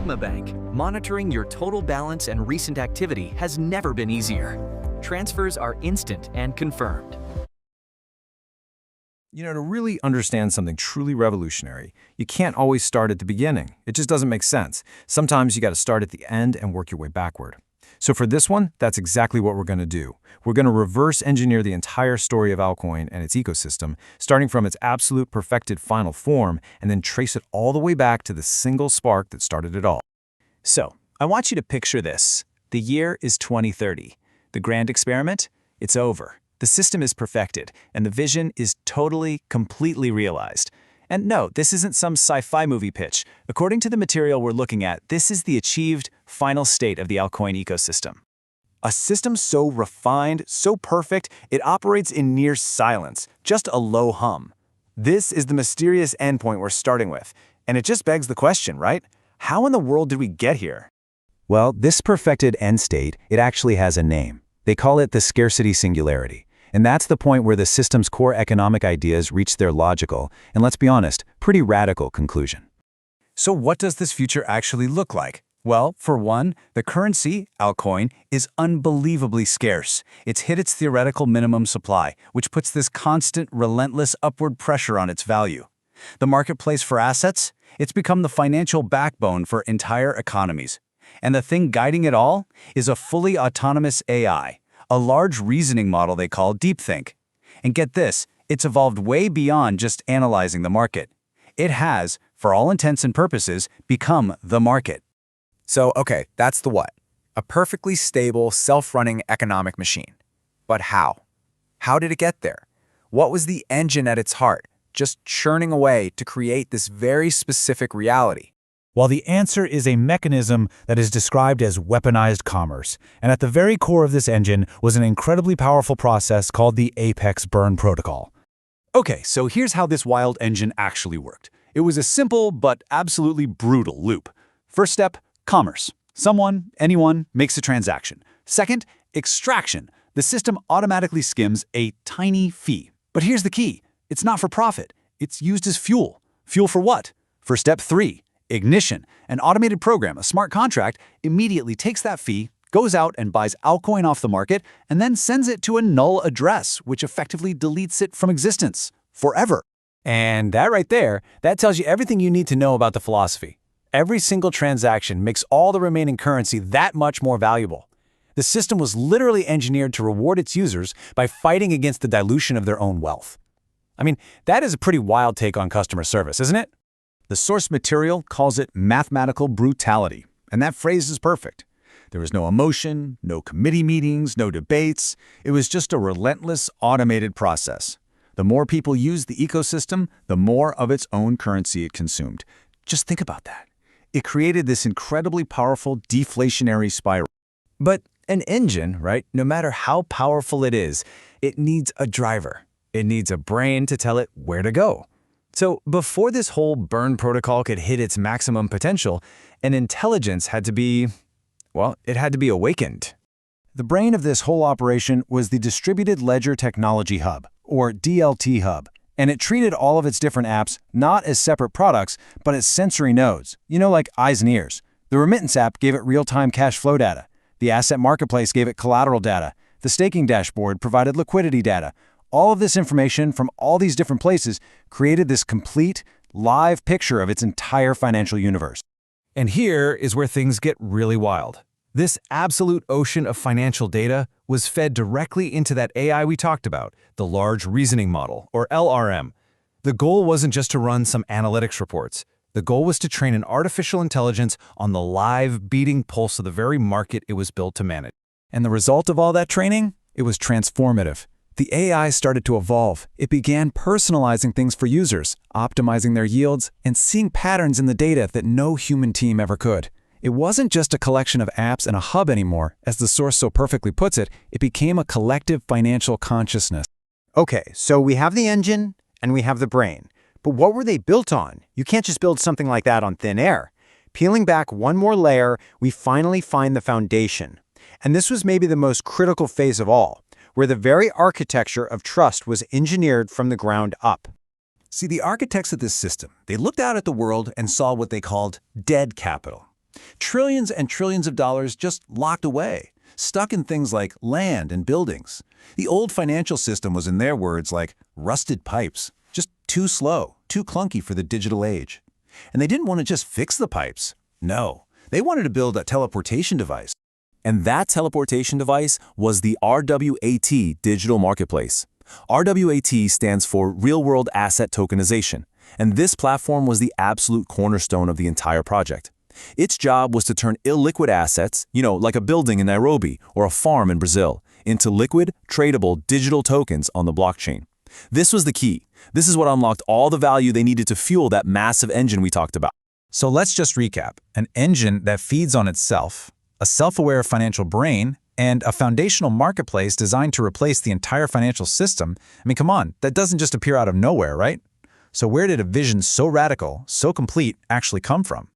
Bank, monitoring your total balance and recent activity has never been easier. Transfers are instant and confirmed. To really understand something truly revolutionary, you can't always start at the beginning. It just doesn't make sense. Sometimes you got to start at the end and work your way backward. So for this one, that's exactly what we're going to do. We're going to reverse engineer the entire story of Alcoin and its ecosystem, starting from its absolute perfected final form, and then trace it all the way back to the single spark that started it all. So, I want you to picture this. The year is 2030. The grand experiment? It's over. The system is perfected, and the vision is completely realized. And no, this isn't some sci-fi movie pitch. According to the material we're looking at, this is the achieved final state of the Alcoin ecosystem. A system so refined, so perfect, it operates in near silence, just a low hum. This is the mysterious endpoint we're starting with, and it just begs the question, right? How in the world did we get here? Well, this perfected end state, it actually has a name. They call it the scarcity singularity. And that's the point where the system's core economic ideas reach their logical, and let's be honest, pretty radical conclusion. So what does this future actually look like? Well, for one, the currency, Alcoin, is unbelievably scarce. It's hit its theoretical minimum supply, which puts this constant, relentless upward pressure on its value. The marketplace for assets? It's become the financial backbone for entire economies. And the thing guiding it all is a fully autonomous AI, a large reasoning model they call deepthink. And get this, it's evolved way beyond just analyzing the market. It has, for all intents and purposes, become the market. So, okay, that's the what. A perfectly stable, self-running economic machine. But how? How did it get there? What was the engine at its heart, just churning away to create this very specific reality? Well, the answer is a mechanism that is described as weaponized commerce. And at the very core of this engine was an incredibly powerful process called the Apex Burn Protocol. Okay, so here's how this wild engine actually worked. It was a simple but absolutely brutal loop. First step, commerce. Someone, anyone, makes a transaction. Second, extraction. The system automatically skims a tiny fee. But here's the key. It's not for profit. It's used as fuel. Fuel for what? For step 3. Ignition, an automated program, a smart contract, immediately takes that fee, goes out and buys Alcoin off the market, and then sends it to a null address, which effectively deletes it from existence forever. And that right there, that tells you everything you need to know about the philosophy. Every single transaction makes all the remaining currency that much more valuable. The system was literally engineered to reward its users by fighting against the dilution of their own wealth. I mean, that is a pretty wild take on customer service, isn't it? The source material calls it mathematical brutality, and that phrase is perfect. There was no emotion, no committee meetings, no debates. It was just a relentless, automated process. The more people used the ecosystem, the more of its own currency it consumed. Just think about that. It created this incredibly powerful deflationary spiral. But an engine, right, no matter how powerful it is, it needs a driver. It needs a brain to tell it where to go. So before this whole burn protocol could hit its maximum potential, an intelligence had to be, well, it had to be awakened. The brain of this whole operation was the Distributed Ledger Technology Hub, or DLT Hub, and it treated all of its different apps not as separate products, but as sensory nodes, like eyes and ears. The remittance app gave it real-time cash flow data. The asset marketplace gave it collateral data. The staking dashboard provided liquidity data. All of this information from all these different places created this complete, live picture of its entire financial universe. And here is where things get really wild. This absolute ocean of financial data was fed directly into that AI we talked about, the Large Reasoning Model, or LRM. The goal wasn't just to run some analytics reports. The goal was to train an artificial intelligence on the live, beating pulse of the very market it was built to manage. And the result of all that training? It was transformative. The AI started to evolve. It began personalizing things for users, optimizing their yields, and seeing patterns in the data that no human team ever could. It wasn't just a collection of apps and a hub anymore. As the source so perfectly puts it, it became a collective financial consciousness. Okay, so we have the engine and we have the brain. But what were they built on? You can't just build something like that on thin air. Peeling back one more layer, we finally find the foundation. And this was maybe the most critical phase of all, where the very architecture of trust was engineered from the ground up. See, the architects of this system, they looked out at the world and saw what they called dead capital. Trillions and trillions of dollars just locked away, stuck in things like land and buildings. The old financial system was, in their words, like rusted pipes, just too slow, too clunky for the digital age. And they didn't want to just fix the pipes. No, they wanted to build a teleportation device. And that teleportation device was the RWAT digital marketplace. RWAT stands for Real-World Asset Tokenization, and this platform was the absolute cornerstone of the entire project. Its job was to turn illiquid assets, like a building in Nairobi or a farm in Brazil, into liquid, tradable digital tokens on the blockchain. This was the key. This is what unlocked all the value they needed to fuel that massive engine we talked about. So let's just recap. An engine that feeds on itself, a self-aware financial brain, and a foundational marketplace designed to replace the entire financial system. I mean, come on, that doesn't just appear out of nowhere, right? So where did a vision so radical, so complete, actually come from?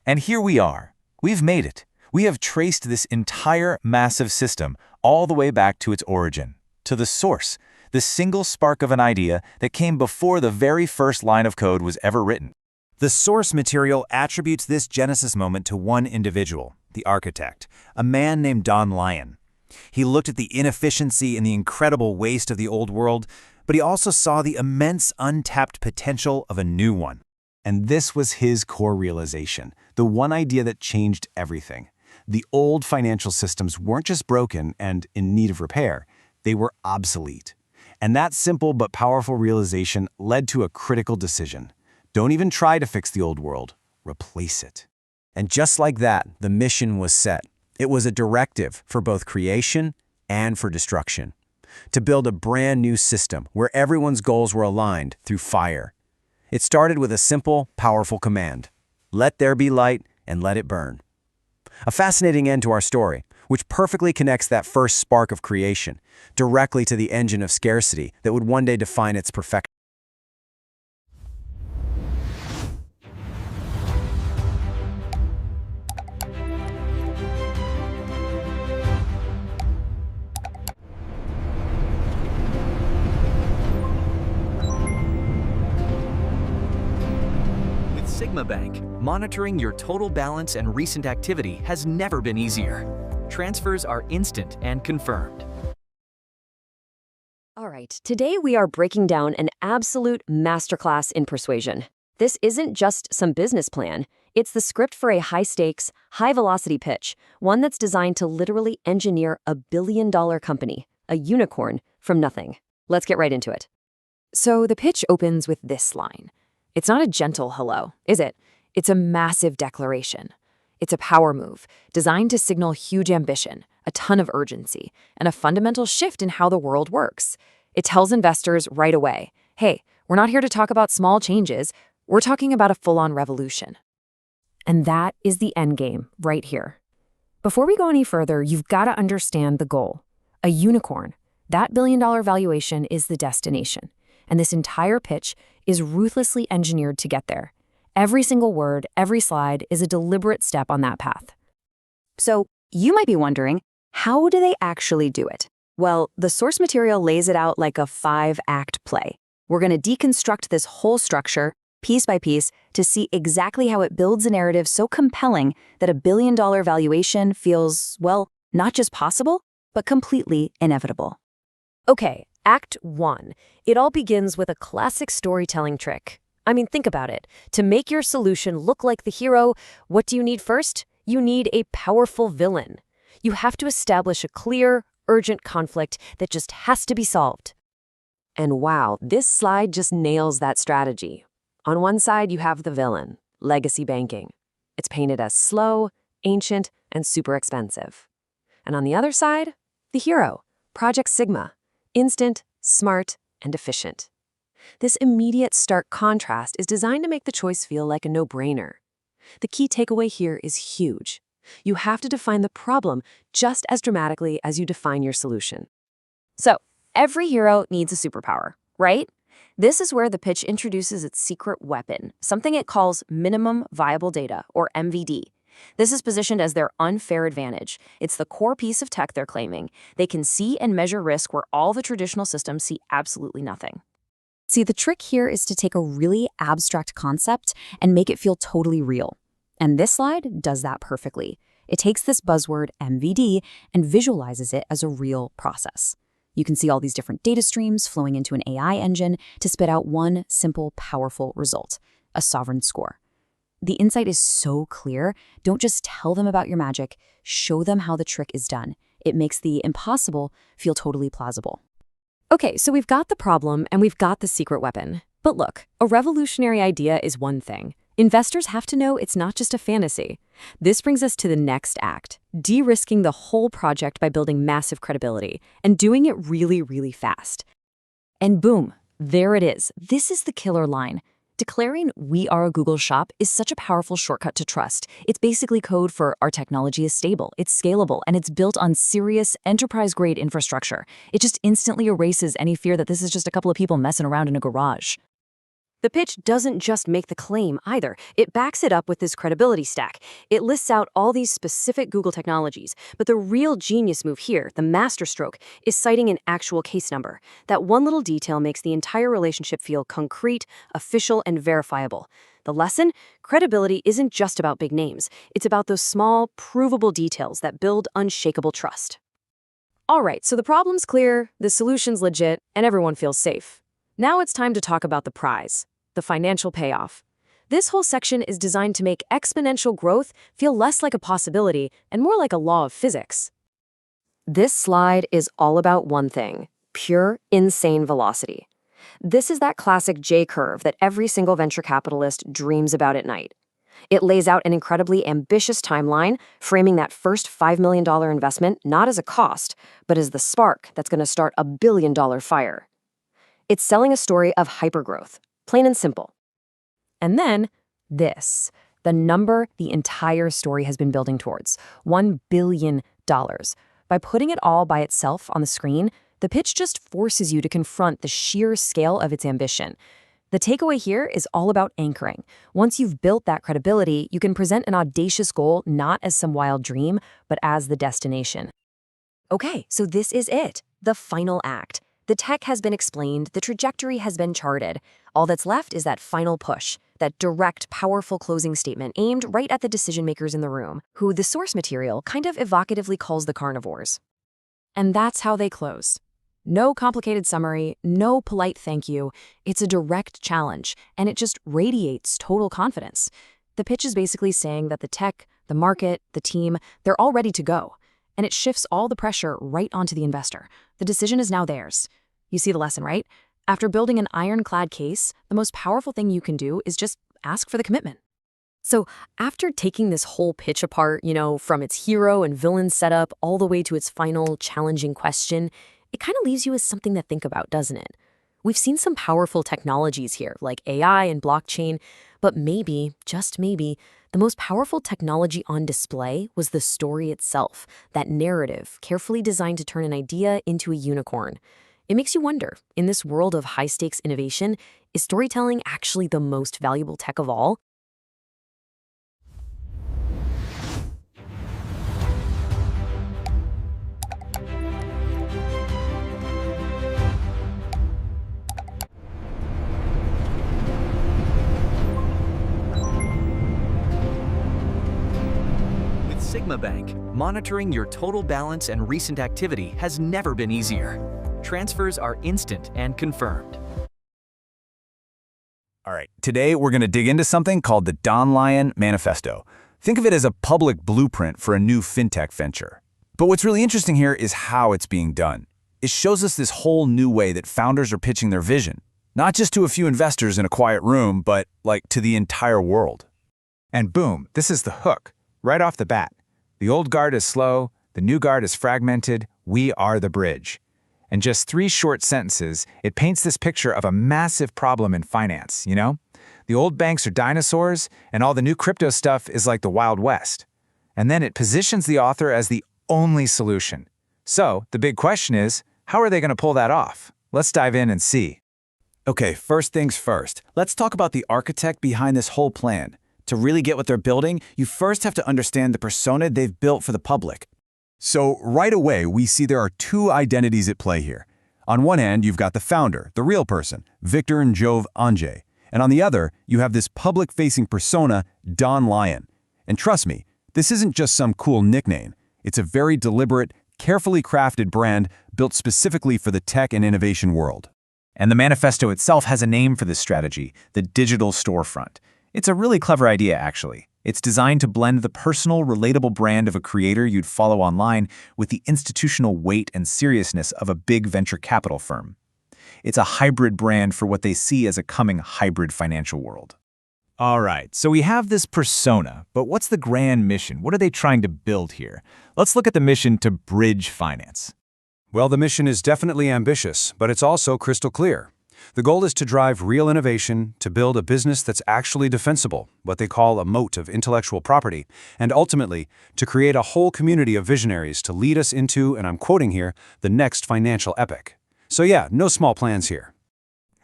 And here we are. We've made it. We have traced this entire massive system all the way back to its origin, to the source, the single spark of an idea that came before the very first line of code was ever written. The source material attributes this genesis moment to one individual, the architect, a man named Don Lyon. He looked at the inefficiency and the incredible waste of the old world, but he also saw the immense untapped potential of a new one. And this was his core realization, the one idea that changed everything. The old financial systems weren't just broken and in need of repair, they were obsolete. And that simple but powerful realization led to a critical decision. Don't even try to fix the old world, replace it. And just like that, the mission was set. It was a directive for both creation and for destruction. To build a brand new system where everyone's goals were aligned through fire. It started with a simple, powerful command. Let there be light and let it burn. A fascinating end to our story, which perfectly connects that first spark of creation directly to the engine of scarcity that would one day define its perfection. Sigma Bank, monitoring your total balance and recent activity has never been easier. Transfers are instant and confirmed. All right, today we are breaking down an absolute masterclass in persuasion. This isn't just some business plan. It's the script for a high-stakes, high-velocity pitch, one that's designed to literally engineer a billion-dollar company, a unicorn, from nothing. Let's get right into it. So the pitch opens with this line. It's not a gentle hello, is it? It's a massive declaration. It's a power move designed to signal huge ambition, a ton of urgency, and a fundamental shift in how the world works. It tells investors right away, hey, we're not here to talk about small changes. We're talking about a full-on revolution. And that is the end game right here. Before we go any further, you've got to understand the goal. A unicorn. That billion-dollar valuation is the destination. And this entire pitch is ruthlessly engineered to get there. Every single word, every slide is a deliberate step on that path. So you might be wondering, how do they actually do it? Well, the source material lays it out like a 5-act play. We're going to deconstruct this whole structure, piece by piece, to see exactly how it builds a narrative so compelling that a billion-dollar valuation feels, well, not just possible, but completely inevitable. Okay. Act 1. It all begins with a classic storytelling trick. I mean, think about it. To make your solution look like the hero, what do you need first? You need a powerful villain. You have to establish a clear, urgent conflict that just has to be solved. And wow, this slide just nails that strategy. On one side, you have the villain, legacy banking. It's painted as slow, ancient, and super expensive. And on the other side, the hero, Project Sigma. Instant, smart, and efficient. This immediate stark contrast is designed to make the choice feel like a no-brainer. The key takeaway here is huge. You have to define the problem just as dramatically as you define your solution. So, every hero needs a superpower, right? This is where the pitch introduces its secret weapon, something it calls minimum viable data, or MVD. This is positioned as their unfair advantage. It's the core piece of tech they're claiming. They can see and measure risk where all the traditional systems see absolutely nothing. See, the trick here is to take a really abstract concept and make it feel totally real. And this slide does that perfectly. It takes this buzzword MVD and visualizes it as a real process. You can see all these different data streams flowing into an AI engine to spit out one simple, powerful result, a sovereign score. The insight is so clear. Don't just tell them about your magic, show them how the trick is done. It makes the impossible feel totally plausible. Okay, so we've got the problem and we've got the secret weapon. But look, a revolutionary idea is one thing. Investors have to know it's not just a fantasy. This brings us to the next act, de-risking the whole project by building massive credibility and doing it really, really fast. And boom, there it is. This is the killer line. Declaring we are a Google shop is such a powerful shortcut to trust. It's basically code for our technology is stable, it's scalable, and it's built on serious enterprise-grade infrastructure. It just instantly erases any fear that this is just a couple of people messing around in a garage. The pitch doesn't just make the claim either. It backs it up with this credibility stack. It lists out all these specific Google technologies, but the real genius move here, the masterstroke, is citing an actual case number. That one little detail makes the entire relationship feel concrete, official, and verifiable. The lesson? Credibility isn't just about big names. It's about those small, provable details that build unshakable trust. All right, so the problem's clear, the solution's legit, and everyone feels safe. Now it's time to talk about the prize. The financial payoff. This whole section is designed to make exponential growth feel less like a possibility and more like a law of physics. This slide is all about one thing, pure, insane velocity. This is that classic J-curve that every single venture capitalist dreams about at night. It lays out an incredibly ambitious timeline, framing that first $5 million investment not as a cost, but as the spark that's going to start a billion-dollar fire. It's selling a story of hypergrowth. Plain and simple. And then, this, the number the entire story has been building towards, $1 billion. By putting it all by itself on the screen, the pitch just forces you to confront the sheer scale of its ambition. The takeaway here is all about anchoring. Once you've built that credibility, you can present an audacious goal not as some wild dream, but as the destination. Okay, so this is it, the final act. The tech has been explained, the trajectory has been charted. All that's left is that final push, that direct, powerful closing statement aimed right at the decision-makers in the room, who the source material kind of evocatively calls the carnivores. And that's how they close. No complicated summary, no polite thank you. It's a direct challenge, and it just radiates total confidence. The pitch is basically saying that the tech, the market, the team, they're all ready to go. And it shifts all the pressure right onto the investor. The decision is now theirs. You see the lesson, right? After building an ironclad case, the most powerful thing you can do is just ask for the commitment. So after taking this whole pitch apart, from its hero and villain setup all the way to its final challenging question, it kind of leaves you with something to think about, doesn't it? We've seen some powerful technologies here, like AI and blockchain, but maybe, just maybe, the most powerful technology on display was the story itself, that narrative carefully designed to turn an idea into a unicorn. It makes you wonder, in this world of high-stakes innovation, is storytelling actually the most valuable tech of all? Sigma Bank, monitoring your total balance and recent activity has never been easier. Transfers are instant and confirmed. All right, today we're going to dig into something called the Don Lion Manifesto. Think of it as a public blueprint for a new fintech venture. But what's really interesting here is how it's being done. It shows us this whole new way that founders are pitching their vision, not just to a few investors in a quiet room, but to the entire world. And boom, this is the hook, right off the bat. The old guard is slow, the new guard is fragmented, we are the bridge. In just 3 short sentences, it paints this picture of a massive problem in finance, The old banks are dinosaurs, and all the new crypto stuff is like the Wild West. And then it positions the author as the only solution. So, the big question is, how are they going to pull that off? Let's dive in and see. Okay, first things first. Let's talk about the architect behind this whole plan. To really get what they're building, you first have to understand the persona they've built for the public. So right away, we see there are 2 identities at play here. On one hand, you've got the founder, the real person, Victor and Jove Ange. And on the other, you have this public-facing persona, Don Lion. And trust me, this isn't just some cool nickname. It's a very deliberate, carefully crafted brand built specifically for the tech and innovation world. And the manifesto itself has a name for this strategy, the digital storefront. It's a really clever idea, actually. It's designed to blend the personal, relatable brand of a creator you'd follow online with the institutional weight and seriousness of a big venture capital firm. It's a hybrid brand for what they see as a coming hybrid financial world. All right, so we have this persona, but what's the grand mission? What are they trying to build here? Let's look at the mission to bridge finance. Well, the mission is definitely ambitious, but it's also crystal clear. The goal is to drive real innovation, to build a business that's actually defensible, what they call a moat of intellectual property, and ultimately, to create a whole community of visionaries to lead us into, and I'm quoting here, the next financial epic. So yeah, no small plans here.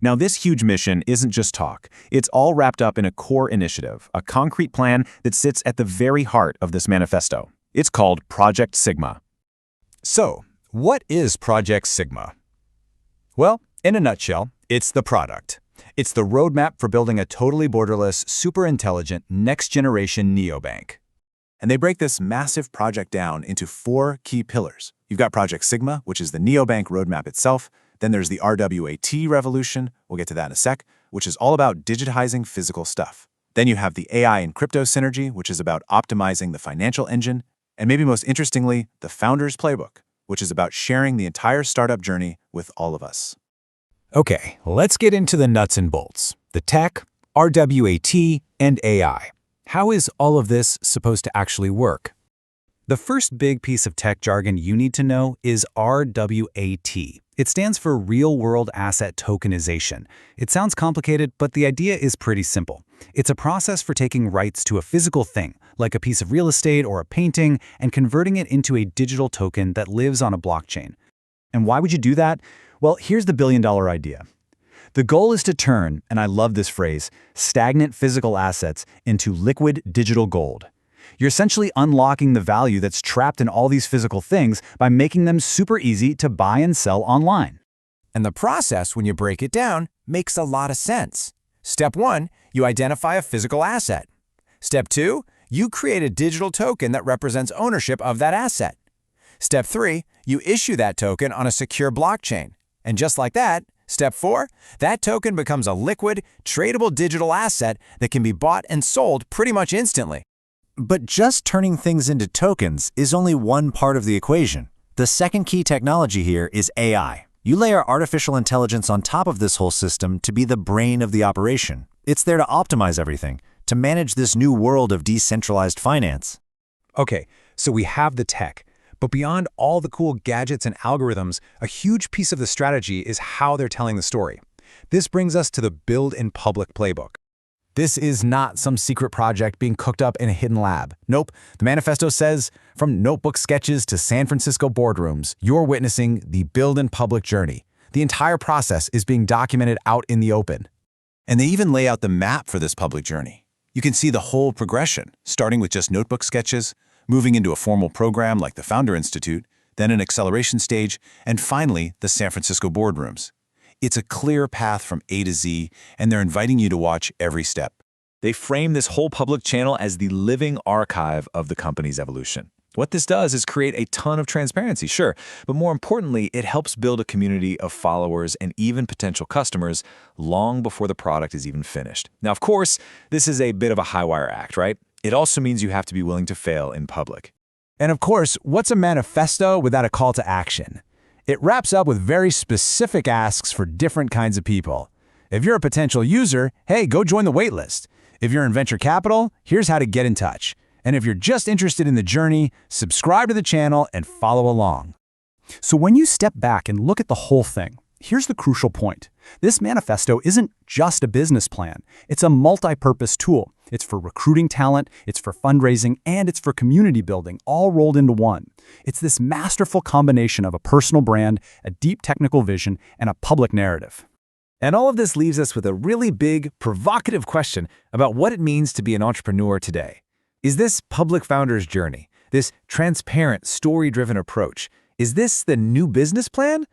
Now, this huge mission isn't just talk. It's all wrapped up in a core initiative, a concrete plan that sits at the very heart of this manifesto. It's called Project Sigma. So, what is Project Sigma? Well, in a nutshell, it's the product. It's the roadmap for building a totally borderless, super intelligent, next-generation neobank. And they break this massive project down into 4 key pillars. You've got Project Sigma, which is the neobank roadmap itself. Then there's the RWAT revolution, we'll get to that in a sec, which is all about digitizing physical stuff. Then you have the AI and crypto synergy, which is about optimizing the financial engine. And maybe most interestingly, the Founder's Playbook, which is about sharing the entire startup journey with all of us. Okay, let's get into the nuts and bolts. The tech, RWAT, and AI. How is all of this supposed to actually work? The first big piece of tech jargon you need to know is RWAT. It stands for Real-World Asset Tokenization. It sounds complicated, but the idea is pretty simple. It's a process for taking rights to a physical thing, like a piece of real estate or a painting, and converting it into a digital token that lives on a blockchain. And why would you do that? Well, here's the billion-dollar idea. The goal is to turn, and I love this phrase, stagnant physical assets into liquid digital gold. You're essentially unlocking the value that's trapped in all these physical things by making them super easy to buy and sell online. And the process, when you break it down, makes a lot of sense. Step 1, you identify a physical asset. Step 2, you create a digital token that represents ownership of that asset. Step 3, you issue that token on a secure blockchain. And just like that, Step 4, that token becomes a liquid, tradable digital asset that can be bought and sold pretty much instantly. But just turning things into tokens is only one part of the equation. The second key technology here is AI. You layer artificial intelligence on top of this whole system to be the brain of the operation. It's there to optimize everything, to manage this new world of decentralized finance. Okay, so we have the tech. But beyond all the cool gadgets and algorithms, a huge piece of the strategy is how they're telling the story. This brings us to the Build in Public playbook. This is not some secret project being cooked up in a hidden lab. Nope, the manifesto says, from notebook sketches to San Francisco boardrooms, you're witnessing the Build in Public journey. The entire process is being documented out in the open. And they even lay out the map for this public journey. You can see the whole progression, starting with just notebook sketches, moving into a formal program like the Founder Institute, then an acceleration stage, and finally, the San Francisco boardrooms. It's a clear path from A to Z, and they're inviting you to watch every step. They frame this whole public channel as the living archive of the company's evolution. What this does is create a ton of transparency, sure, but more importantly, it helps build a community of followers and even potential customers long before the product is even finished. Now, of course, this is a bit of a high-wire act, right? It also means you have to be willing to fail in public. And of course, what's a manifesto without a call to action? It wraps up with very specific asks for different kinds of people. If you're a potential user, hey, go join the waitlist. If you're in venture capital, here's how to get in touch. And if you're just interested in the journey, subscribe to the channel and follow along. So when you step back and look at the whole thing, here's the crucial point. This manifesto isn't just a business plan. It's a multi-purpose tool. It's for recruiting talent, it's for fundraising, and it's for community building, all rolled into one. It's this masterful combination of a personal brand, a deep technical vision, and a public narrative. And all of this leaves us with a really big, provocative question about what it means to be an entrepreneur today. Is this public founder's journey, this transparent, story-driven approach, is this the new business plan?